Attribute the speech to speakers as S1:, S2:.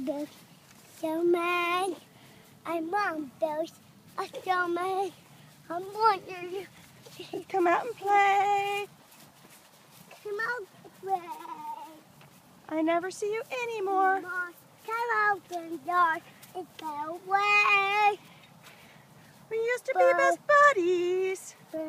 S1: built snowman. My mom built a snowman. I'm wondering.
S2: Come out and play.
S1: Come out and play.
S2: I never see you anymore.
S1: Mom, come out and dark. It fell away.
S2: We used to be best buddies.
S1: For